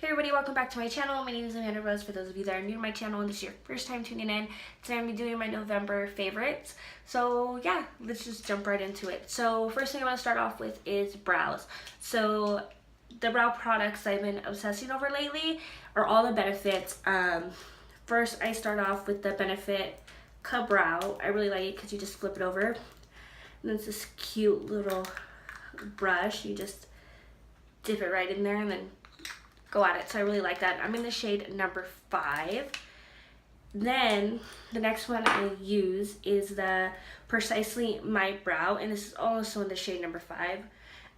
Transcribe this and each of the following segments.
Hey everybody, welcome back to my channel. My name is Amanda Rose. For those of you that are new to my channel and this is your first time tuning in, today I'm going to be doing my November favorites. So yeah, let's just jump right into it. So first thing I want to start off with is brows. So the brow products I've been obsessing over lately are all the benefits. First I start off with the Benefit Ka-Brow. I really like it because you just flip it over. And it's this cute little brush. You just dip it right in there and then go at it. So I really like that. I'm in the shade number 5. Then the next one I use is the Precisely My Brow, and this is also in the shade number 5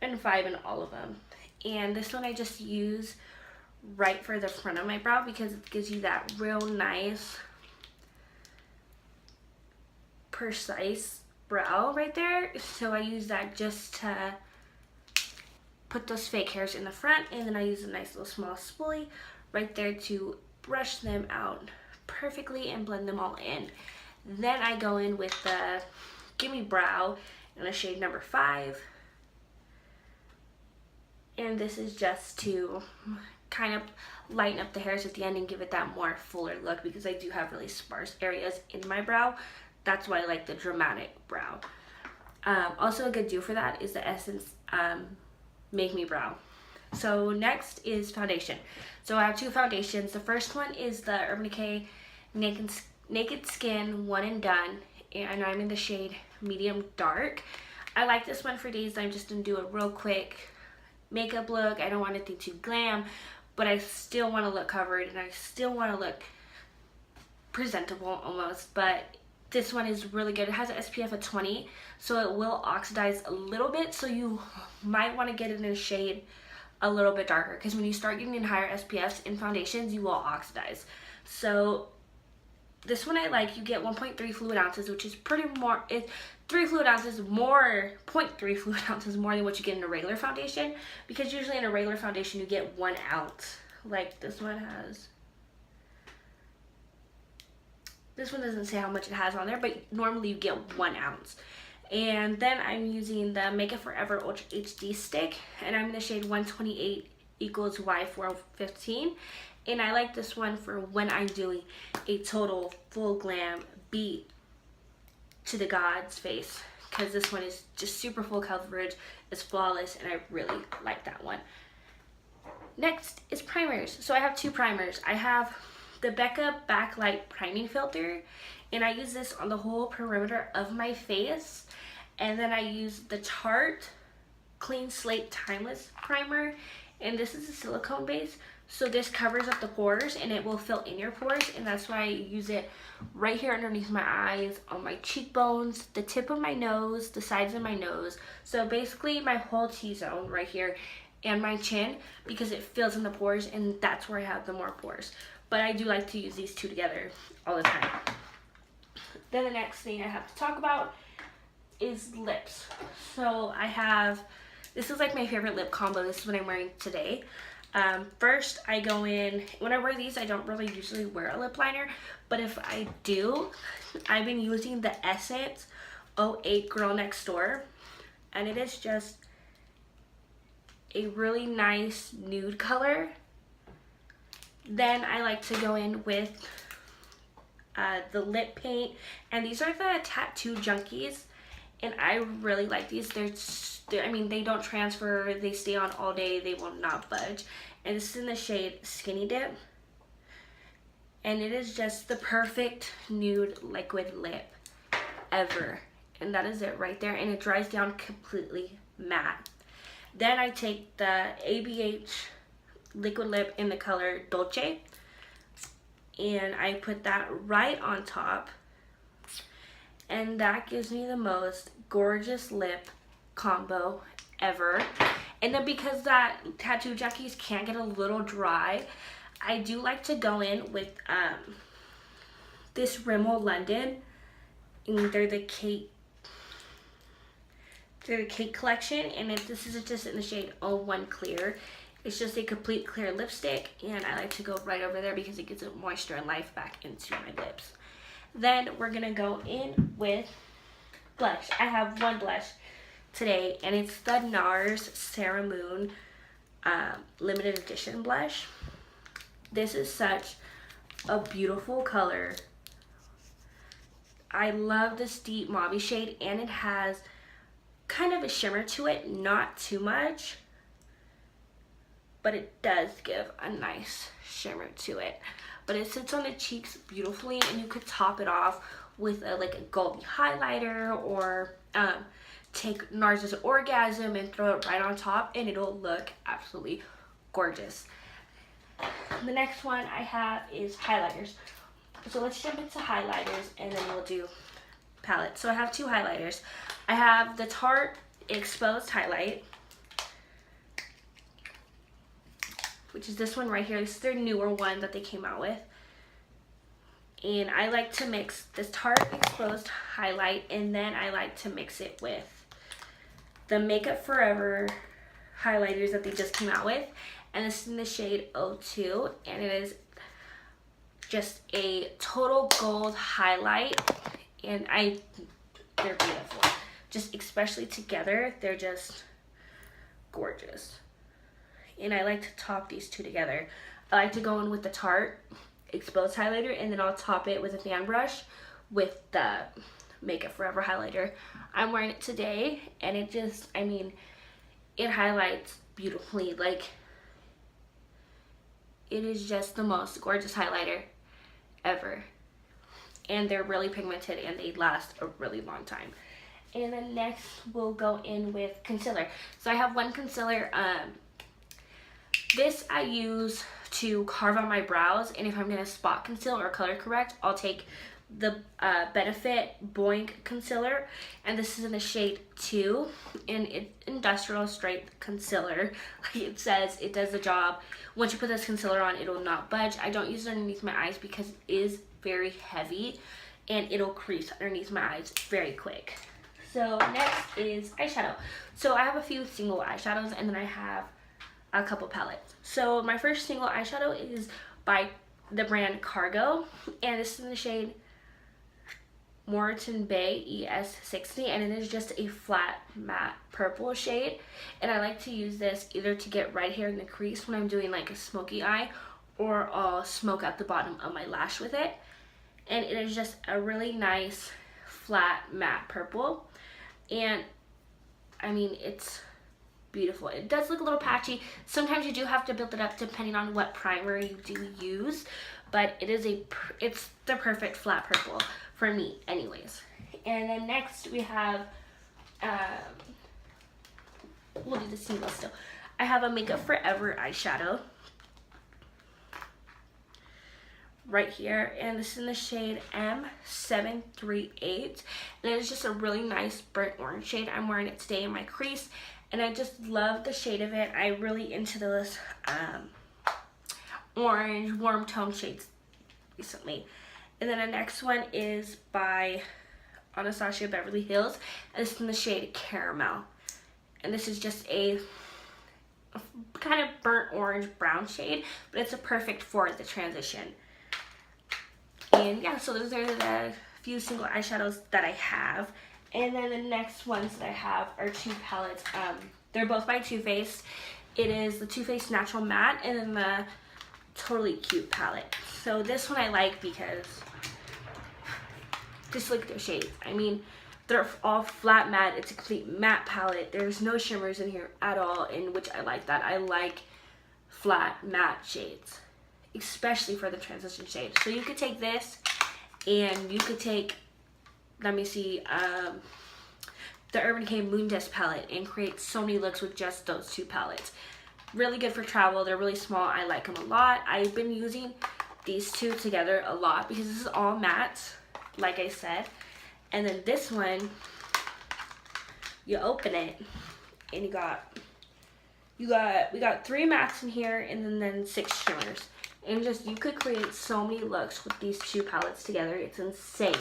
and 5 in all of them. And this one I just use right for the front of my brow because it gives you that real nice precise brow right there. So I use that just to put those fake hairs in the front, and then I use a nice little small spoolie right there to brush them out perfectly and blend them all in. Then I go in with the Gimme Brow in the shade number 5, and this is just to kind of lighten up the hairs at the end and give it that more fuller look because I do have really sparse areas in my brow. That's why I like the dramatic brow. Also a good duo for that is the Essence Make Me Brow. So next is foundation. So I have 2 foundations. The first one is the Urban Decay Naked Skin One and Done, and I'm in the shade Medium Dark. I like this one for days that I'm just gonna do a real quick makeup look. I don't want anything too glam, but I still want to look covered and I still want to look presentable almost. But this one is really good. It has an SPF of 20, so it will oxidize a little bit, so you might want to get it in a shade a little bit darker because when you start getting in higher SPFs in foundations, you will oxidize. So this one I like. You get 1.3 fluid ounces, which is pretty more, it's 3 fluid ounces more, 0.3 fluid ounces more than what you get in a regular foundation, because usually in a regular foundation you get 1 ounce. Like this one has, this one doesn't say how much it has on there, but normally you get 1 ounce. And then I'm using the Make It Forever Ultra HD stick, and I'm in the shade 128 equals Y415. And I like this one for when I'm doing a total full glam beat to the god's face, because this one is just super full coverage, it's flawless, and I really like that one. Next is primers. So I have 2 primers. I have the Becca Backlight Priming Filter, and I use this on the whole perimeter of my face. And then I use the Tarte Clean Slate Timeless Primer, and this is a silicone base, so this covers up the pores and it will fill in your pores, and that's why I use it right here underneath my eyes, on my cheekbones, the tip of my nose, the sides of my nose, so basically my whole T-zone right here and my chin, because it fills in the pores and that's where I have the more pores. But I do like to use these 2 together all the time. Then the next thing I have to talk about is lips. So I have, this is like my favorite lip combo. This is what I'm wearing today. First I go in, when I wear these I don't really usually wear a lip liner, but if I do, I've been using the Essence 08 Girl Next Door, and it is just a really nice nude color. Then I like to go in with the lip paint, and these are the Tattoo Junkies, and I really like these. I mean, they don't transfer, they stay on all day, they will not budge. And this is in the shade Skinny Dip, and it is just the perfect nude liquid lip ever, and that is it right there, and it dries down completely matte. Then I take the ABH liquid lip in the color Dolce, and I put that right on top, and that gives me the most gorgeous lip combo ever. And then because that Tattoo Junkies can get a little dry, I do like to go in with this RIMMEL London, and they're the cake collection, and this is just in the shade 01 Clear. It's just a complete clear lipstick, and I like to go right over there because it gives it moisture and life back into my lips. Then we're gonna go in with blush. I have 1 blush today, and it's the Narrs Sarah Moon limited edition blush. This is such a beautiful color. I love this deep mauve shade, and it has kind of a shimmer to it, not too much, but it does give a nice shimmer to it. But it sits on the cheeks beautifully, and you could top it off with like a goldy highlighter, or take Narrs Orgasm and throw it right on top, and it'll look absolutely gorgeous. The next one I have is highlighters. So let's jump into highlighters, and then we'll do palettes. So I have two highlighters. I have the Tarte Exposed Highlight, which is this one right here. This is their newer one that they came out with. And I like to mix this Tarte Exposed Highlight, and then I like to mix it with the Makeup Forever highlighters that they just came out with. And this is in the shade 02, and it is just a total gold highlight, and they're beautiful. Just especially together, they're just gorgeous. And I like to top these two together. I like to go in with the Tarte Exposed highlighter, and then I'll top it with a fan brush with the Makeup Forever highlighter. I'm wearing it today, and it just, I mean, it highlights beautifully. Like, it is just the most gorgeous highlighter ever. And they're really pigmented, and they last a really long time. And then next we'll go in with concealer. So I have one concealer. This I use to carve on my brows, and if I'm gonna spot conceal or color correct, I'll take the Benefit Boiing concealer, and this is in the shade 2, and it's industrial strength concealer. Like it says, it does the job. Once you put this concealer on, it will not budge. I don't use it underneath my eyes because it is very heavy, and it'll crease underneath my eyes very quick. So next is eyeshadow. So I have a few single eyeshadows, and then I have a couple palettes. So my first single eyeshadow is by the brand Cargo, and this is in the shade Morton Bay ES60, and it is just a flat matte purple shade. And I like to use this either to get right here in the crease when I'm doing like a smoky eye, or I'll smoke out the bottom of my lash with it. And it is just a really nice flat matte purple, and I mean, it's beautiful. It does look a little patchy. Sometimes you do have to build it up depending on what primer you do use, but it's the perfect flat purple for me anyways. And then next we have we'll do the single still. I have a Makeup Forever eyeshadow right here, and this is in the shade M738, and it is just a really nice burnt orange shade. I'm wearing it today in my crease, and I just love the shade of it. I'm really into those orange warm tone shades recently. And then the next one is by Anastasia Beverly Hills, and this is in the shade Caramel, and this is just a kind of burnt orange brown shade, but it's a perfect for the transition. And yeah, so those are the few single eyeshadows that I have. And then the next ones that I have are two palettes. They're both by Too Faced. It is the Too Faced Natural Matte, and then the Totally Cute palette. So this one I like because just look at their shades. I mean, they're all flat matte. It's a complete matte palette. There's no shimmers in here at all, in which I like that. I like flat matte shades, especially for the transition shade. So you could take this, and you could take, let me see, the Urban Decay Moon Dust palette, and create so many looks with just those two palettes. Really good for travel. They're really small. I like them a lot. I've been using these two together a lot because this is all matte, like I said. And then this one, you open it, and we got 3 mattes in here, and then 6 shimmers. And just, you could create so many looks with these two palettes together. It's insane.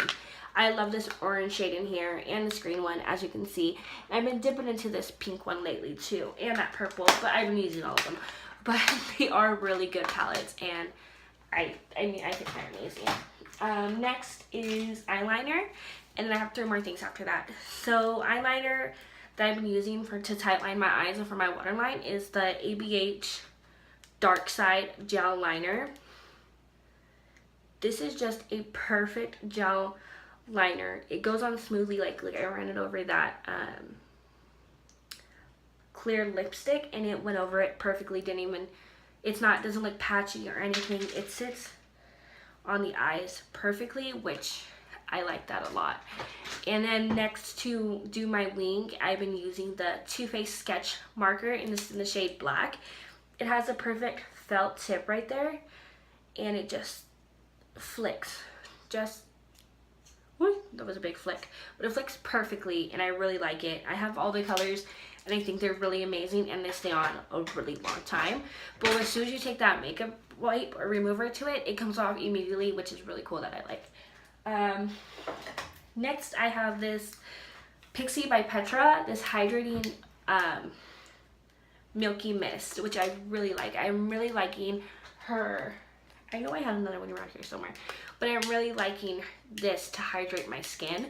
I love this orange shade in here, and this green one, as you can see. And I've been dipping into this pink one lately too, and that purple, but I've been using all of them. But they are really good palettes, and I mean, I think they're amazing. Next is eyeliner, and then I have 3 more things after that. So eyeliner that I've been using to tightline my eyes and for my waterline is the ABH DARKSIDE gel liner. This is just a perfect gel liner. It goes on smoothly, like I ran it over that clear lipstick and it went over it perfectly. Doesn't look patchy or anything. It sits on the eyes perfectly, which I like that a lot. And then next, to do my wing, I've been using the Too Faced sketch marker in the shade black. It has a perfect felt tip right there, and it just flicks. That was a big flick, but it flicks perfectly, and I really like it. I have all the colors, and I think they're really amazing, and they stay on a really long time. But as soon as you take that makeup wipe or remover to it, it comes off immediately, which is really cool, that I like. Next, I have this Pixie by Petra, this hydrating milky mist, which I really like. I'm really liking her. I know I had another one around here somewhere, but I'm really liking this to hydrate my skin,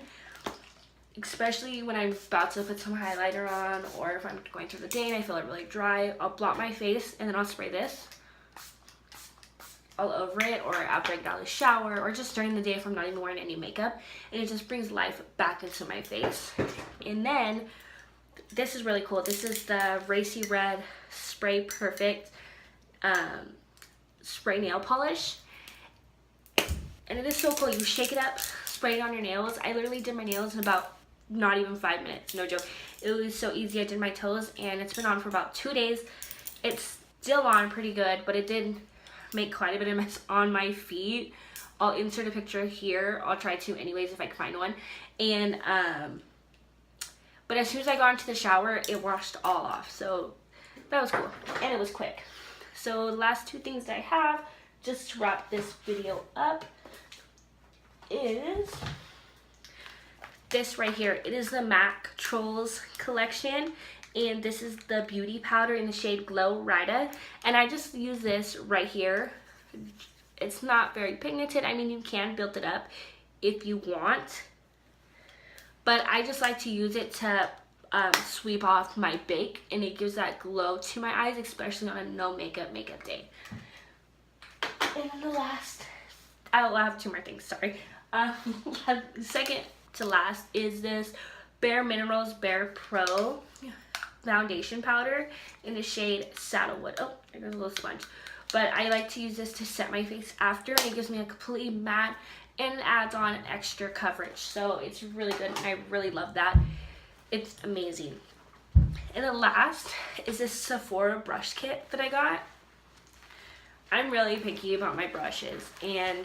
especially when I'm about to put some highlighter on, or if I'm going through the day and I feel it really dry. I'll blot my face and then I'll spray this all over it, or after I get out of the shower, or just during the day if I'm not even wearing any makeup, and it just brings life back into my face. And then this is really cool. This is the Racy Red Spray Perfect spray nail polish, and it is so cool. You shake it up, spray it on your nails. I literally did my nails in about not even 5 minutes, no joke. It was so easy. I did my toes, and it's been on for about 2 days. It's still on pretty good, but it did make quite a bit of mess on my feet. I'll insert a picture here. I'll try to anyways if I can find one. And but as soon as I got into the shower, it washed all off, so that was cool, and it was quick. So the last two things that I have, just to wrap this video up, is this right here. It is the MAC Trolls collection, and this is the beauty powder in the shade Glow Rida, and I just use this right here. It's not very pigmented. I mean, you can build it up if you want, but I just like to use it to sweep off my bake, and it gives that glow to my eyes, especially on a no makeup day. And then the last, I'll have two more things, sorry. Second to last is this bareMinerals Bare Pro foundation powder in the shade Sandalwood. Oh, there goes a little sponge. But I like to use this to set my face after. It gives me a completely matte, and it adds on an extra coverage. So it's really good, and I really love that. It's amazing. And the last is this Sephora brush kit that I got. I'm really picky about my brushes, and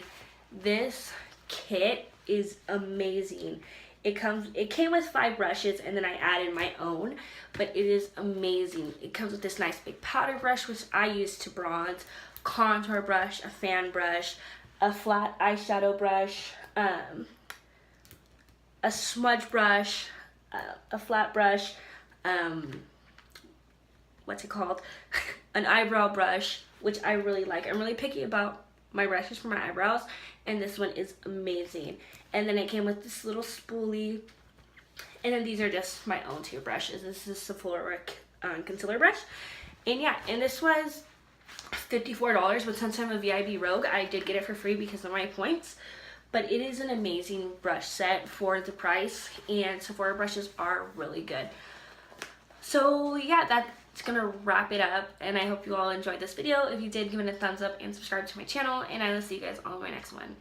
this kit is amazing. It came with 5 brushes, and then I added my own, but it is amazing. It comes with this nice big powder brush, which I use to bronze, contour brush, a fan brush, a flat eyeshadow brush, a smudge brush, a flat brush, what's it called? An eyebrow brush, which I really like. I'm really picky about my brushes for my eyebrows, and this one is amazing. And then it came with this little spoolie, and then these are just my own 2 brushes. This is Sephora concealer brush, and yeah, and this was $54, but since I'm a VIB Rogue, I did get it for free because of my points. But it is an amazing brush set for the price, and Sephora brushes are really good. So yeah, that's gonna wrap it up, and I hope you all enjoyed this video. If you did, give it a thumbs up and subscribe to my channel, and I will see you guys on my next one.